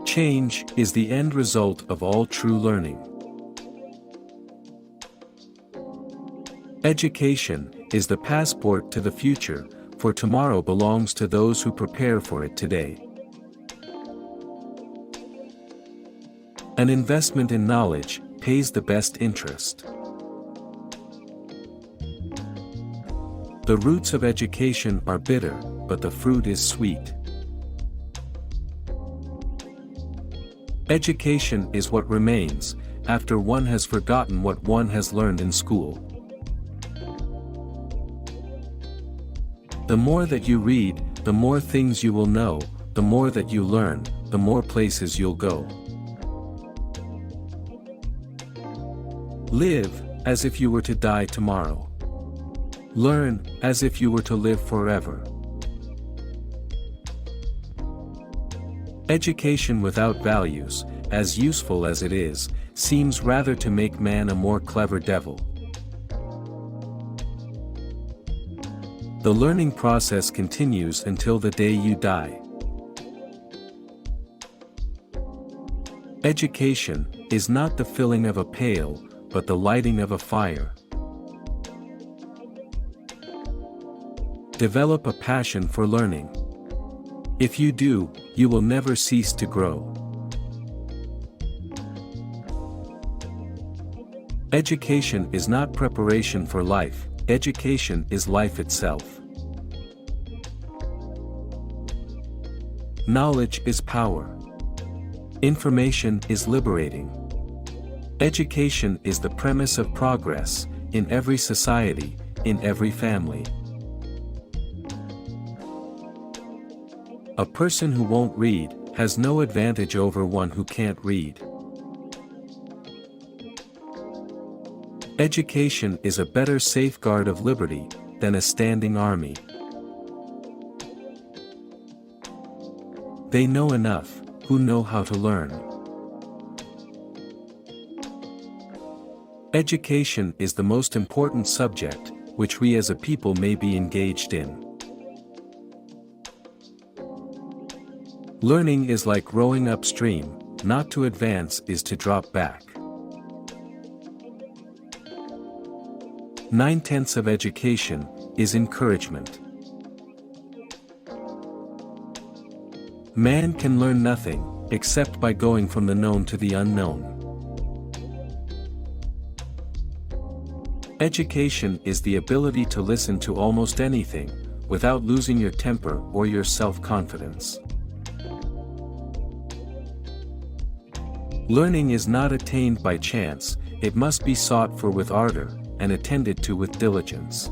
Change is the end result of all true learning. Education is the passport to the future, for tomorrow belongs to those who prepare for it today. An investment in knowledge pays the best interest. The roots of education are bitter, but the fruit is sweet. Education is what remains, after one has forgotten what one has learned in school. The more that you read, the more things you will know, the more that you learn, the more places you'll go. Live as if you were to die tomorrow. Learn as if you were to live forever. Education without values, as useful as it is, seems rather to make man a more clever devil. The learning process continues until the day you die. Education is not the filling of a pail, but the lighting of a fire. Develop a passion for learning. If you do, you will never cease to grow. Education is not preparation for life, education is life itself. Knowledge is power. Information is liberating. Education is the premise of progress, in every society, in every family. A person who won't read has no advantage over one who can't read. Education is a better safeguard of liberty than a standing army. They know enough, who know how to learn. Education is the most important subject, which we as a people may be engaged in. Learning is like rowing upstream, not to advance is to drop back. 9/10 of education is encouragement. Man can learn nothing, except by going from the known to the unknown. Education is the ability to listen to almost anything, without losing your temper or your self-confidence. Learning is not attained by chance, it must be sought for with ardor, and attended to with diligence.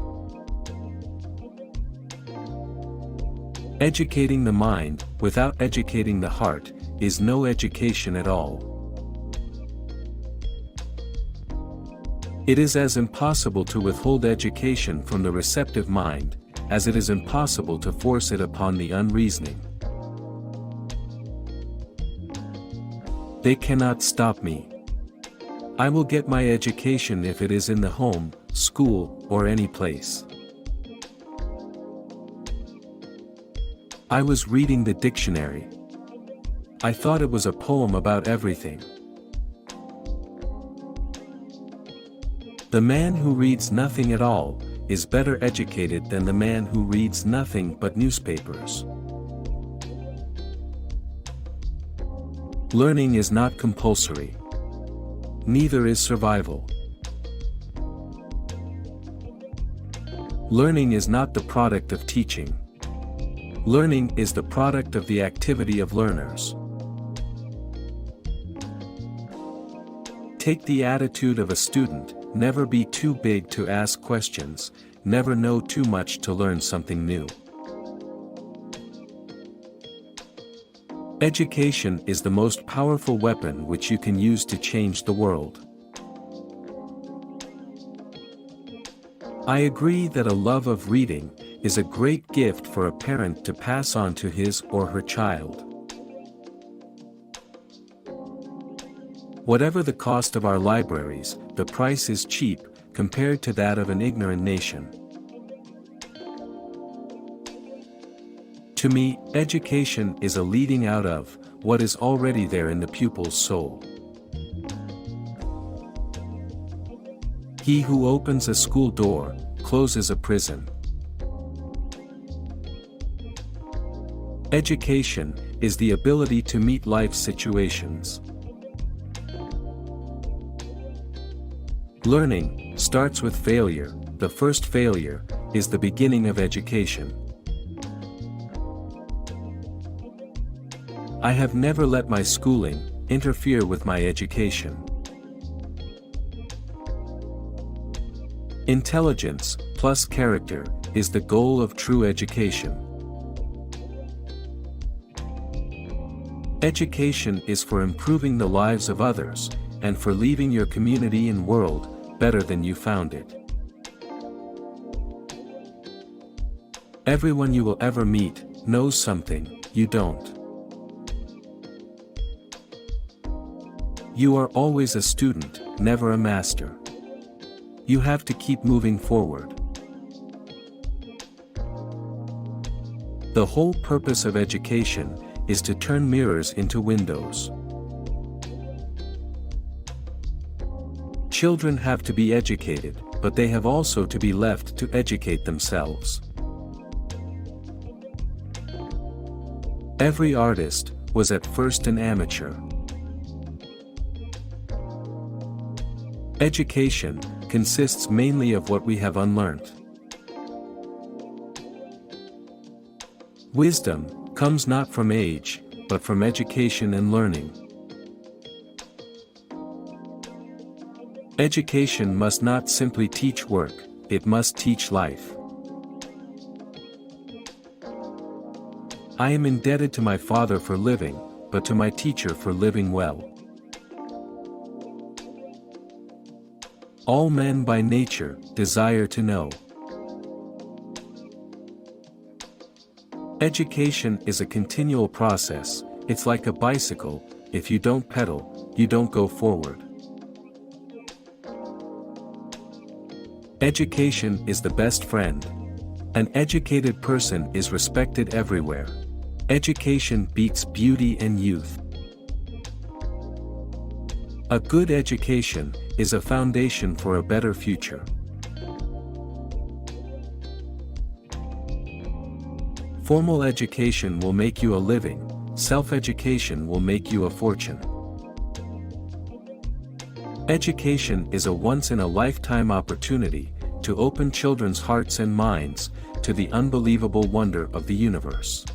Educating the mind, without educating the heart, is no education at all. It is as impossible to withhold education from the receptive mind, as it is impossible to force it upon the unreasoning. They cannot stop me. I will get my education if it is in the home, school, or any place. I was reading the dictionary. I thought it was a poem about everything. The man who reads nothing at all is better educated than the man who reads nothing but newspapers. Learning is not compulsory. Neither is survival. Learning is not the product of teaching. Learning is the product of the activity of learners. Take the attitude of a student, never be too big to ask questions, never know too much to learn something new. Education is the most powerful weapon which you can use to change the world. I agree that a love of reading is a great gift for a parent to pass on to his or her child. Whatever the cost of our libraries, the price is cheap, compared to that of an ignorant nation. To me, education is a leading out of, what is already there in the pupil's soul. He who opens a school door, closes a prison. Education is the ability to meet life's situations. Learning starts with failure. The first failure is the beginning of education. I have never let my schooling interfere with my education. Intelligence plus character is the goal of true education. Education is for improving the lives of others, and for leaving your community and world better than you found it. Everyone you will ever meet knows something you don't. You are always a student, never a master. You have to keep moving forward. The whole purpose of education is to turn mirrors into windows. Children have to be educated, but they have also to be left to educate themselves. Every artist was at first an amateur. Education consists mainly of what we have unlearned. Wisdom comes not from age, but from education and learning. Education must not simply teach work, it must teach life. I am indebted to my father for living, but to my teacher for living well. All men by nature desire to know. Education is a continual process. It's like a bicycle. If you don't pedal, you don't go forward. Education is the best friend. An educated person is respected everywhere. Education beats beauty and youth. A good education is a foundation for a better future. Formal education will make you a living, self-education will make you a fortune. Education is a once-in-a-lifetime opportunity to open children's hearts and minds to the unbelievable wonder of the universe.